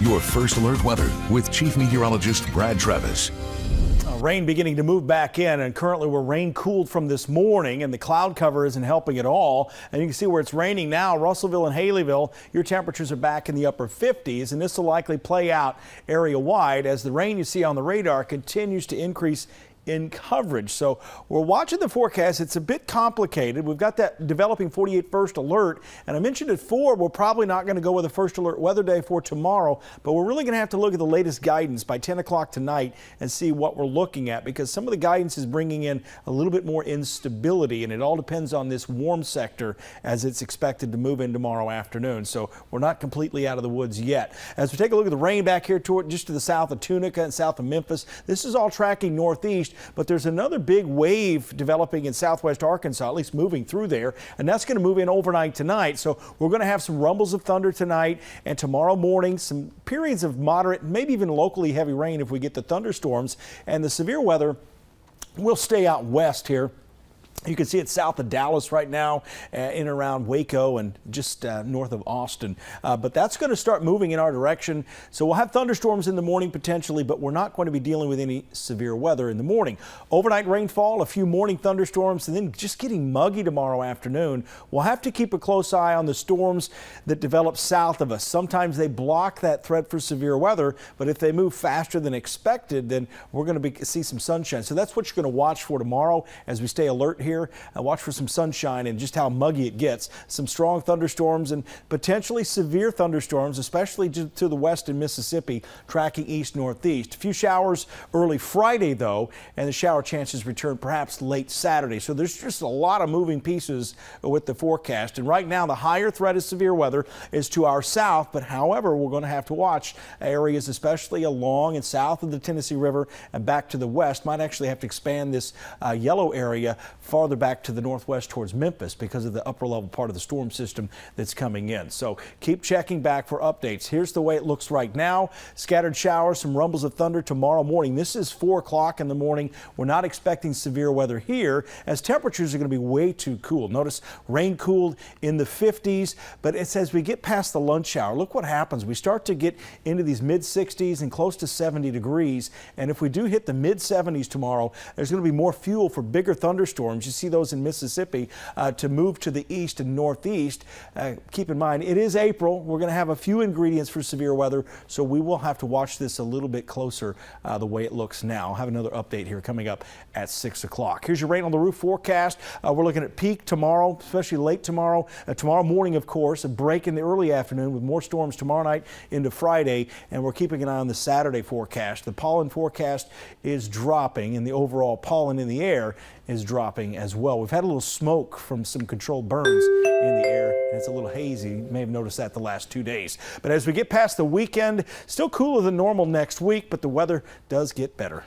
your first alert weather with Chief Meteorologist Brad Travis. Rain beginning to move back in, and currently we're rain cooled from this morning, and the cloud cover isn't helping at all. And you can see where it's raining now. Russellville and Haleyville, your temperatures are back in the upper 50s, and this will likely play out area wide as the rain you see on the radar continues to increase in coverage. So we're watching the forecast. It's a bit complicated. We've got that developing 48 first alert, and I mentioned at 4 we're probably not going to go with a first alert weather day for tomorrow, but we're really going to have to look at the latest guidance by 10 o'clock tonight and see what we're looking at, because some of the guidance is bringing in a little bit more instability, and it all depends on this warm sector as it's expected to move in tomorrow afternoon. So we're not completely out of the woods yet. As we take a look at the rain back here just to the south of Tunica and south of Memphis, this is all tracking northeast. But there's another big wave developing in southwest Arkansas, at least moving through there, and that's going to move in overnight tonight. So we're going to have some rumbles of thunder tonight, and tomorrow morning some periods of moderate, maybe even locally heavy rain if we get the thunderstorms. And the severe weather will stay out west here. You can see it south of Dallas right now, in and around Waco and just north of Austin. But that's going to start moving in our direction. So we'll have thunderstorms in the morning potentially, but we're not going to be dealing with any severe weather in the morning. Overnight rainfall, a few morning thunderstorms, and then just getting muggy tomorrow afternoon. We'll have to keep a close eye on the storms that develop south of us. Sometimes they block that threat for severe weather, but if they move faster than expected, then we're going to see some sunshine. So that's what you're going to watch for tomorrow as we stay alert here. Watch for some sunshine and just how muggy it gets. Some strong thunderstorms and potentially severe thunderstorms, especially to the west in Mississippi, tracking east-northeast. A few showers early Friday, though, and the shower chances return perhaps late Saturday. So there's just a lot of moving pieces with the forecast. And right now, the higher threat of severe weather is to our south. But however, we're going to have to watch areas, especially along and south of the Tennessee River and back to the west. Might actually have to expand this yellow area farther back to the northwest towards Memphis because of the upper level part of the storm system that's coming in. So keep checking back for updates. Here's the way it looks right now. Scattered showers, some rumbles of thunder tomorrow morning. This is 4 o'clock in the morning. We're not expecting severe weather here as temperatures are going to be way too cool. Notice rain cooled in the 50s, but it's as we get past the lunch hour, look what happens. We start to get into these mid 60s and close to 70 degrees. And if we do hit the mid 70s tomorrow, there's going to be more fuel for bigger thunderstorms. You see those in Mississippi to move to the east and northeast. Keep in mind, it is April. We're going to have a few ingredients for severe weather, so we will have to watch this a little bit closer the way it looks now. I'll have another update here coming up at 6 o'clock. Here's your rain on the roof forecast. We're looking at peak tomorrow, especially late tomorrow. Tomorrow morning, of course, a break in the early afternoon with more storms tomorrow night into Friday, and we're keeping an eye on the Saturday forecast. The pollen forecast is dropping, and the overall pollen in the air is dropping as well. We've had a little smoke from some controlled burns in the air, and it's a little hazy. You may have noticed that the last 2 days. But as we get past the weekend, still cooler than normal next week, but the weather does get better.